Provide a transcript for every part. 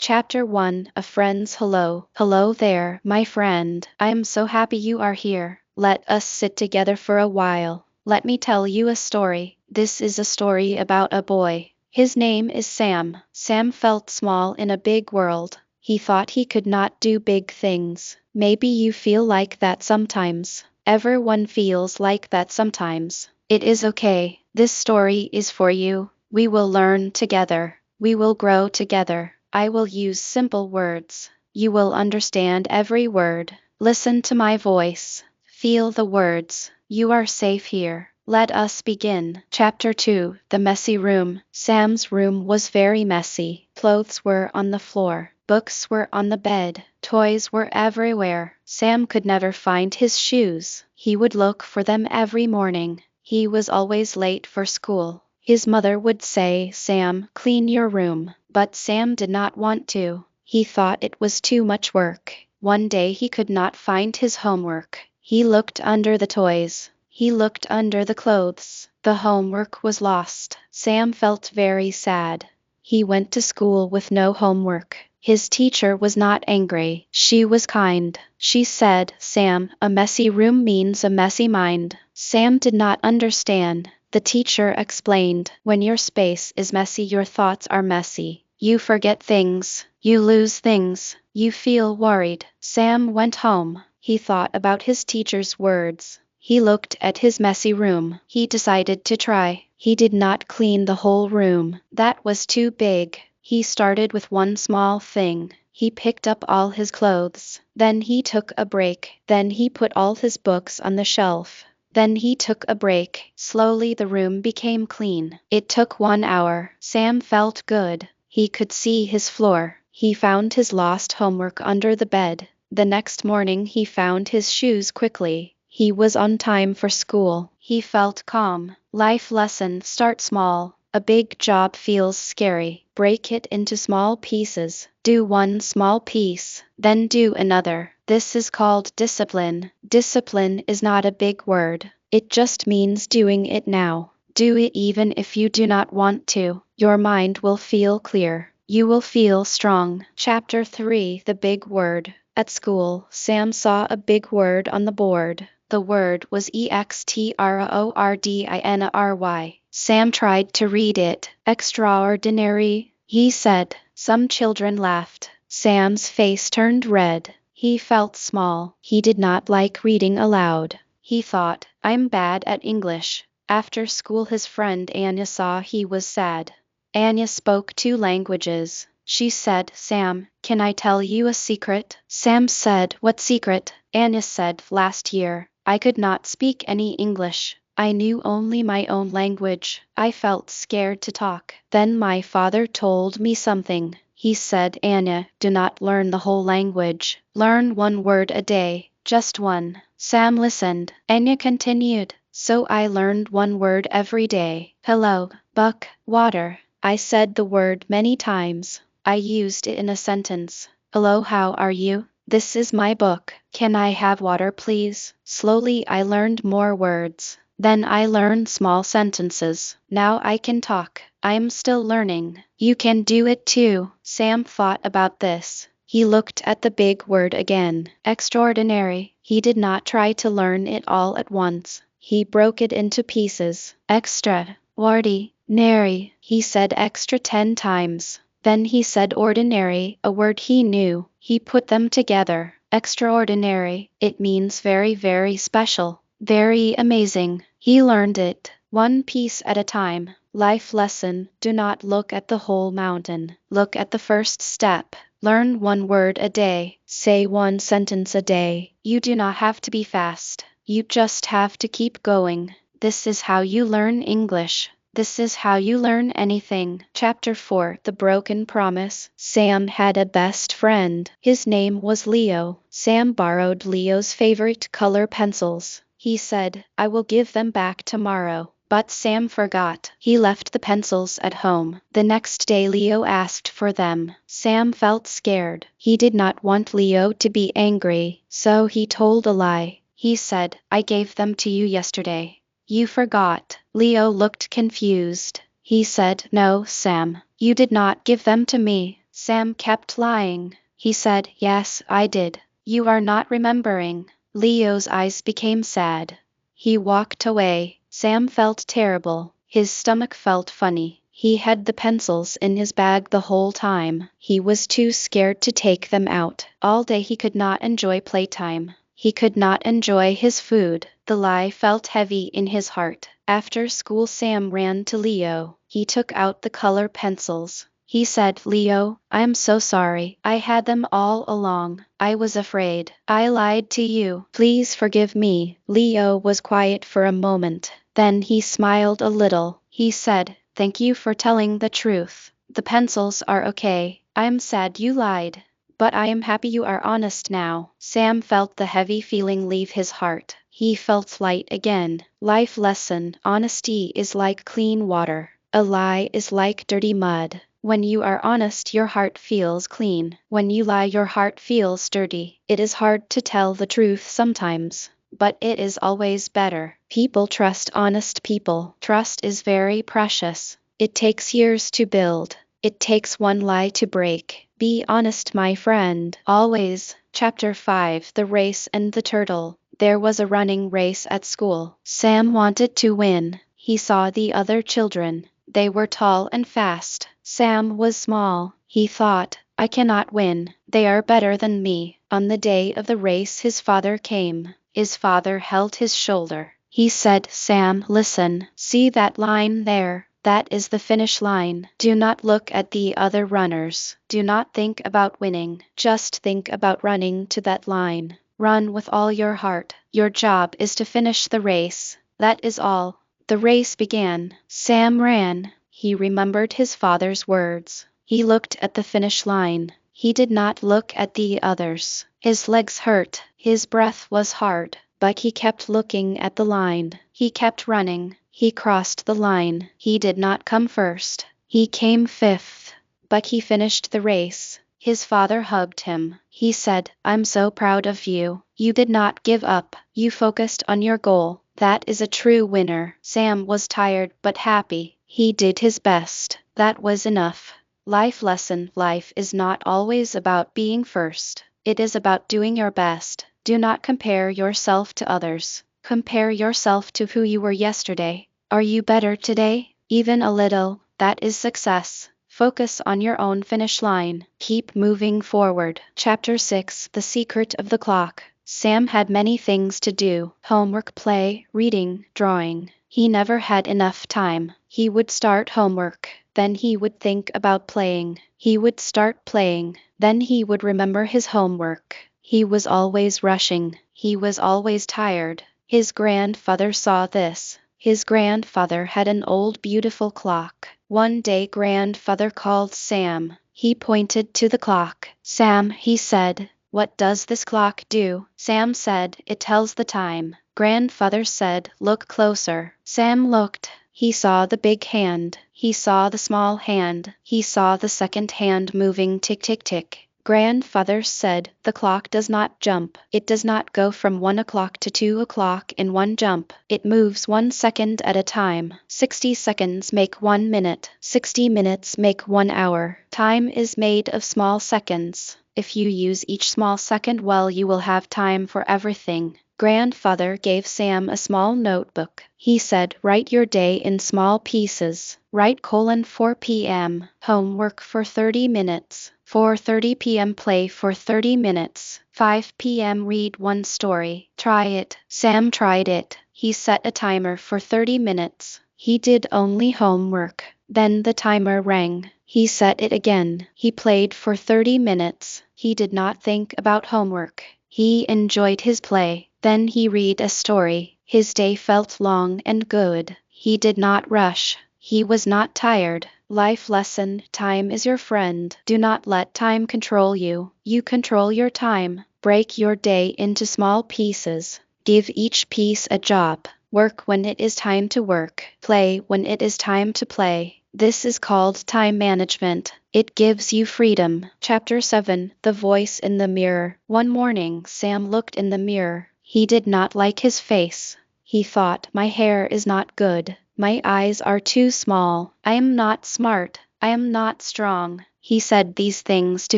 Chapter 1 A Friend's Hello. Hello there, my friend. I am so happy you are here. Let us sit together for a while. Let me tell you a story. This is a story about a boy. His name is Sam. Sam felt small in a big world. He thought he could not do big things. Maybe you feel like that sometimes. Everyone feels like that sometimes. It is okay. This story is for you. We will learn together. We will grow together. I will use simple words. You will understand every word. Listen to my voice. Feel the words. You are safe here. Let us begin. Chapter 2 The Messy Room. Sam's room was very messy. Clothes were on the floor. Books were on the bed. Toys were everywhere. Sam could never find his shoes. He would look for them every morning. He was always late for school. His mother would say, "Sam, clean your room." But Sam did not want to. He thought it was too much work. One day he could not find his homework. He looked under the toys. He looked under the clothes. The homework was lost. Sam felt very sad. He went to school with no homework. His teacher was not angry. She was kind. She said, "Sam, a messy room means a messy mind." Sam did not understand. The teacher explained, "When your space is messy, your thoughts are messy. You forget things. You lose things. You feel worried." Sam went home. He thought about his teacher's words. He looked at his messy room. He decided to try. He did not clean the whole room. That was too big. He started with one small thing. He picked up all his clothes. Then he took a break. Then he put all his books on the shelf. Then he took a break. Slowly the room became clean. It took 1 hour. Sam felt good. He could see his floor. He found his lost homework under the bed. The next morning he found his shoes quickly. He was on time for school. He felt calm. Life lesson: start small. A big job feels scary. Break it into small pieces. Do one small piece, then do another. This is called discipline. Discipline is not a big word. It just means doing it now. Do it even if you do not want to. Your mind will feel clear. You will feel strong. Chapter 3 The Big Word. At school, Sam saw a big word on the board. The word was extraordinary. Sam tried to read it. Extraordinary, he said. Some children laughed. Sam's face turned red. He felt small. He did not like reading aloud. He thought, "I'm bad at English." After school his friend Anya saw he was sad. Anya spoke 2 languages. She said, "Sam, can I tell you a secret?" Sam said, "What secret?" Anya said, "Last year, I could not speak any English. I knew only my own language. I felt scared to talk. Then my father told me something. He said, 'Anya, do not learn the whole language. Learn 1 word a day, just one.'" Sam listened. Anya continued, "So I learned 1 word every day. Hello, buck, water." I said the word many times. I used it in a sentence. "Hello, how are you? This is my book. Can I have water, please?" Slowly I learned more words. Then I learned small sentences. Now I can talk. I'm still learning. You can do it too. Sam thought about this. He looked at the big word again. Extraordinary. He did not try to learn it all at once. He broke it into pieces. Extraordinary. He said extra 10 times. Then he said ordinary, a word he knew. He put them together. Extraordinary. It means very, very special. Very amazing. He learned it, 1 piece at a time. Life lesson: do not look at the whole mountain. Look at the first step. Learn 1 word a day. Say 1 sentence a day. You do not have to be fast. You just have to keep going. This is how you learn English. This is how you learn anything. Chapter 4 The Broken Promise. Sam had a best friend. His name was Leo. Sam borrowed Leo's favorite color pencils. He said, "I will give them back tomorrow." But Sam forgot. He left the pencils at home. The next day Leo asked for them. Sam felt scared. He did not want Leo to be angry, so he told a lie. He said, "I gave them to you yesterday. You forgot." Leo looked confused. He said, "No, Sam, you did not give them to me." Sam kept lying. He said, "Yes, I did." "You are not remembering." Leo's eyes became sad. He walked away. Sam felt terrible. His stomach felt funny. He had the pencils in his bag the whole time. He was too scared to take them out. All day he could not enjoy playtime. He could not enjoy his food. The lie felt heavy in his heart. After school, Sam ran to Leo. He took out the color pencils. He said, "Leo, I am so sorry. I had them all along. I was afraid. I lied to you. Please forgive me." Leo was quiet for a moment. Then he smiled a little. He said, "Thank you for telling the truth. The pencils are okay. I'm sad you lied. But I am happy you are honest now." Sam felt the heavy feeling leave his heart. He felt light again. Life lesson: honesty is like clean water. A lie is like dirty mud. When you are honest, your heart feels clean. When you lie, your heart feels dirty. It is hard to tell the truth sometimes, but it is always better. People trust honest people. Trust is very precious. It takes years to build. It takes one lie to break. Be honest, my friend, always. Chapter 5: The Race and the Turtle. There was a running race at school. Sam wanted to win. He saw the other children. They were tall and fast. Sam was small. He thought, "I cannot win. They are better than me." On the day of the race, his father came. His father held his shoulder. He said, "Sam, listen. See that line there? That is the finish line. Do not look at the other runners. Do not think about winning. Just think about running to that line. Run with all your heart. Your job is to finish the race. That is all." The race began. Sam ran. He remembered his father's words. He looked at the finish line. He did not look at the others. His legs hurt. His breath was hard. But he kept looking at the line. He kept running. He crossed the line. He did not come first. He came fifth. But he finished the race. His father hugged him. He said, "I'm so proud of you. You did not give up. You focused on your goal. That is a true winner." Sam was tired but happy. He did his best. That was enough. Life lesson: life is not always about being first. It is about doing your best. Do not compare yourself to others. Compare yourself to who you were yesterday. Are you better today? Even a little. That is success. Focus on your own finish line. Keep moving forward. Chapter 6: The Secret of the Clock. Sam had many things to do: homework, play, reading, drawing. He never had enough time. He would start homework. Then he would think about playing. He would start playing. Then he would remember his homework. He was always rushing. He was always tired. His grandfather saw this. His grandfather had an old beautiful clock. One day grandfather called Sam. He pointed to the clock. "Sam," he said, "what does this clock do?" Sam said, "It tells the time." Grandfather said, "Look closer." Sam looked. He saw the big hand. He saw the small hand. He saw the second hand moving tick tick tick. Grandfather said, "The clock does not jump. It does not go from 1 o'clock to 2 o'clock in one jump. It moves 1 second at a time. 60 seconds make 1 minute. 60 minutes make 1 hour. Time is made of small seconds. If you use each small second well, you will have time for everything." Grandfather gave Sam a small notebook. He said, "Write your day in small pieces. Write: 4 p.m. homework for 30 minutes. 4:30 p.m. play for 30 minutes. 5 p.m. read one story. Try it." Sam tried it. He set a timer for 30 minutes. He did only homework. Then the timer rang. He set it again. He played for 30 minutes. He did not think about homework. He enjoyed his play. Then he read a story. His day felt long and good. He did not rush. He was not tired. Life lesson: time is your friend. Do not let time control you. You control your time. Break your day into small pieces. Give each piece a job. Work when it is time to work. Play when it is time to play. This is called time management. It gives you freedom. Chapter 7: The Voice in the Mirror. One morning, Sam looked in the mirror. He did not like his face. He thought, "My hair is not good. My eyes are too small. I am not smart. I am not strong. He said these things to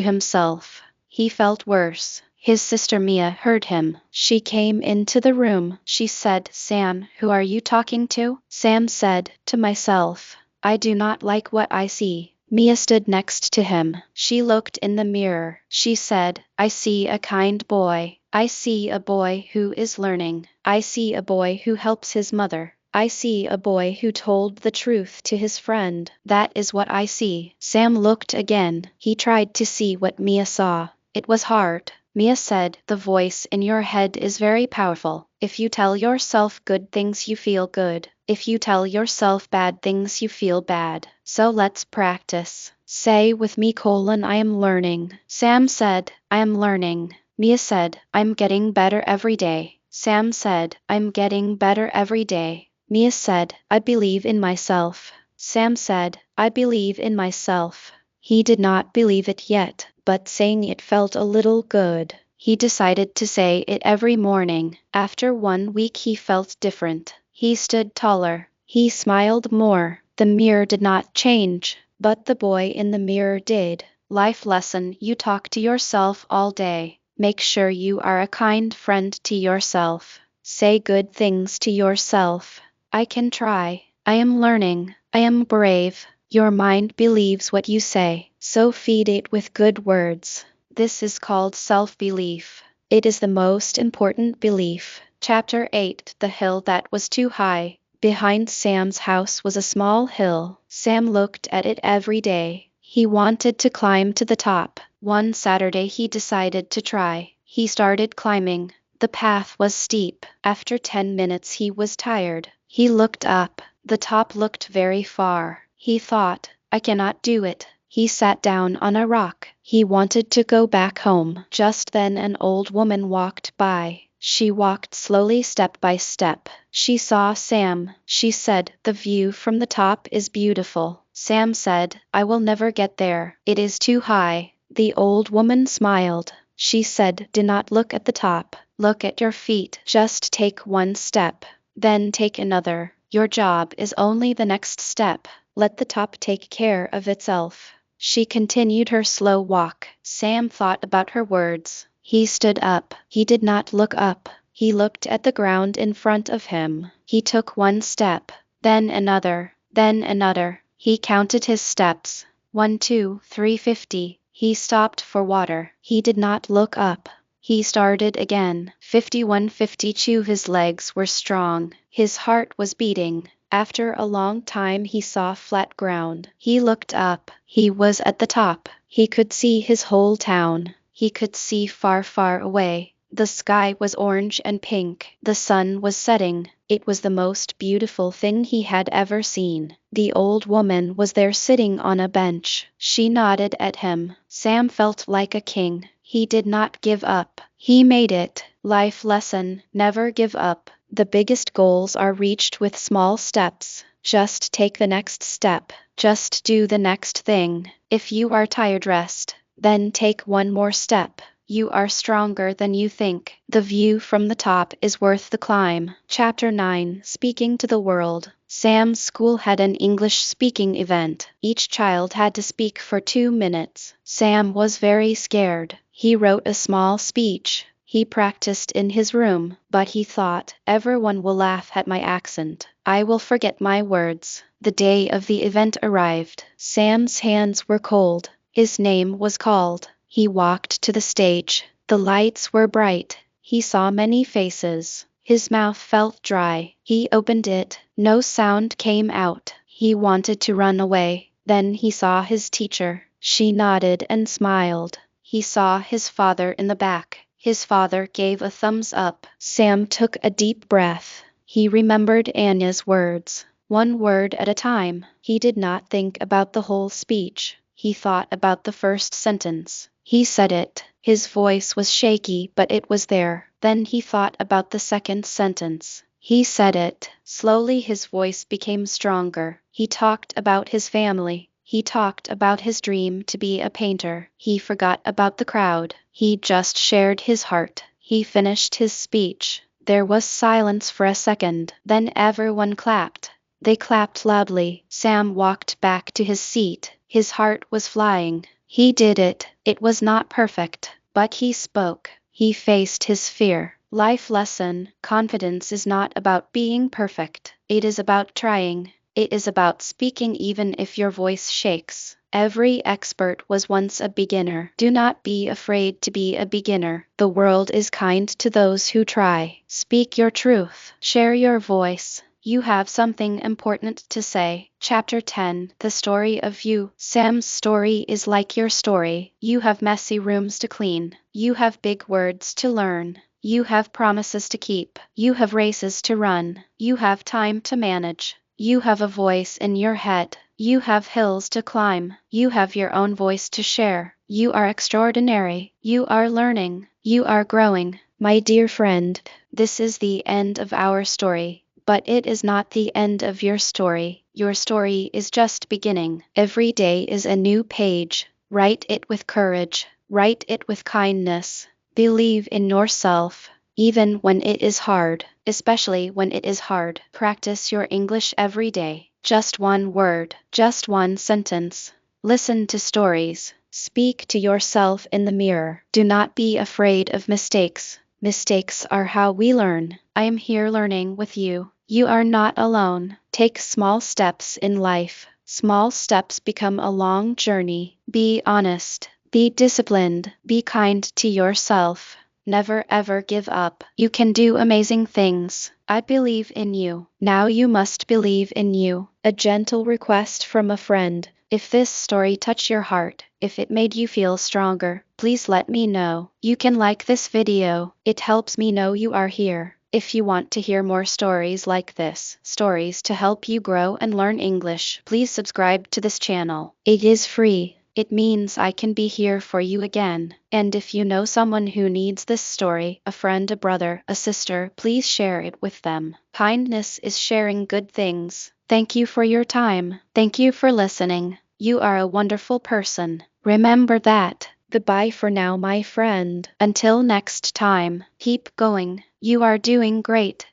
himself. He felt worse. His sister Mia heard him. She came into the room. She said, "Sam, who are you talking to?" Sam said, "To myself. I do not like what I see." Mia stood next to him. She looked in the mirror. She said, "I see a kind boy. I see a boy who is learning. I see a boy who helps his mother. I see a boy who told the truth to his friend. That is what I see." Sam looked again. He tried to see what Mia saw. It was hard. Mia said, "The voice in your head is very powerful. If you tell yourself good things, you feel good. If you tell yourself bad things, you feel bad. So let's practice. Say with me, I am learning." Sam said, "I am learning." Mia said, "I'm getting better every day." Sam said, "I'm getting better every day." Mia said, "I believe in myself." Sam said, "I believe in myself." He did not believe it yet, but saying it felt a little good. He decided to say it every morning. After 1 week he felt different. He stood taller. He smiled more. The mirror did not change, but the boy in the mirror did. Life lesson: you talk to yourself all day. Make sure you are a kind friend to yourself. Say good things to yourself. I can try. I am learning. I am brave. Your mind believes what you say, so feed it with good words. This is called self-belief. It is the most important belief. Chapter 8: The Hill That Was Too High. Behind Sam's house was a small hill. Sam looked at it every day. He wanted to climb to the top. One Saturday he decided to try. He started climbing. The path was steep. After 10 minutes he was tired. He looked up. The top looked very far. He thought, "I cannot do it." He sat down on a rock. He wanted to go back home. Just then an old woman walked by. She walked slowly, step by step. She saw Sam. She said, "The view from the top is beautiful." Sam said, "I will never get there. It is too high." The old woman smiled. She said, "Do not look at the top. Look at your feet. Just take one step. Then take another. Your job is only the next step. Let the top take care of itself." She continued her slow walk. Sam thought about her words. He stood up. He did not look up. He looked at the ground in front of him. He took one step, then another, then another. He counted his steps. 1, 2, 3, 50. He stopped for water. He did not look up. He started again. 51, 52. His legs were strong. His heart was beating. After a long time he saw flat ground. He looked up. He was at the top. He could see his whole town. He could see far, far away. The sky was orange and pink. The sun was setting. It was the most beautiful thing he had ever seen. The old woman was there sitting on a bench. She nodded at him. Sam felt like a king. He did not give up. He made it. Life lesson: never give up. The biggest goals are reached with small steps. Just take the next step. Just do the next thing. If you are tired, rest. Then take one more step. You are stronger than you think. The view from the top is worth the climb. Chapter 9: Speaking to the World. Sam's school had an English speaking event. Each child had to speak for 2 minutes. Sam was very scared. He wrote a small speech. He practiced in his room, but he thought, "Everyone will laugh at my accent. I will forget my words." The day of the event arrived. Sam's hands were cold. His name was called. He walked to the stage. The lights were bright. He saw many faces. His mouth felt dry. He opened it. No sound came out. He wanted to run away. Then he saw his teacher. She nodded and smiled. He saw his father in the back. His father gave a thumbs up. Sam took a deep breath. He remembered Anya's words. One word at a time. He did not think about the whole speech. He thought about the first sentence. He said it. His voice was shaky, but it was there. Then he thought about the second sentence. He said it. Slowly his voice became stronger. He talked about his family. He talked about his dream to be a painter. He forgot about the crowd. He just shared his heart. He finished his speech. There was silence for a second. Then everyone clapped. They clapped loudly. Sam walked back to his seat. His heart was flying. He did it. It was not perfect, but he spoke. He faced his fear. Life lesson: confidence is not about being perfect. It is about trying. It is about speaking even if your voice shakes. Every expert was once a beginner. Do not be afraid to be a beginner. The world is kind to those who try. Speak your truth. Share your voice. You have something important to say. Chapter 10: The Story of You. Sam's story is like your story. You have messy rooms to clean. You have big words to learn. You have promises to keep. You have races to run. You have time to manage. You have a voice in your head. You have hills to climb. You have your own voice to share. You are extraordinary. You are learning. You are growing. My dear friend, this is the end of our story. But it is not the end of your story. Your story is just beginning. Every day is a new page. Write it with courage. Write it with kindness. Believe in yourself, even when it is hard, especially when it is hard. Practice your English every day. Just one word, just one sentence. Listen to stories. Speak to yourself in the mirror. Do not be afraid of mistakes. Mistakes are how we learn. I am here learning with you. You are not alone. Take small steps in life. Small steps become a long journey. Be honest. Be disciplined. Be kind to yourself. Never ever give up. You can do amazing things. I believe in you. Now you must believe in you. A gentle request from a friend. If this story touched your heart, if it made you feel stronger, please let me know. You can like this video. It helps me know you are here. If you want to hear more stories like this, stories to help you grow and learn English, please subscribe to this channel. It is free. It means I can be here for you again. And if you know someone who needs this story, a friend, a brother, a sister, please share it with them. Kindness is sharing good things. Thank you for your time. Thank you for listening. You are a wonderful person. Remember that. Goodbye for now, my friend. Until next time, keep going. You are doing great.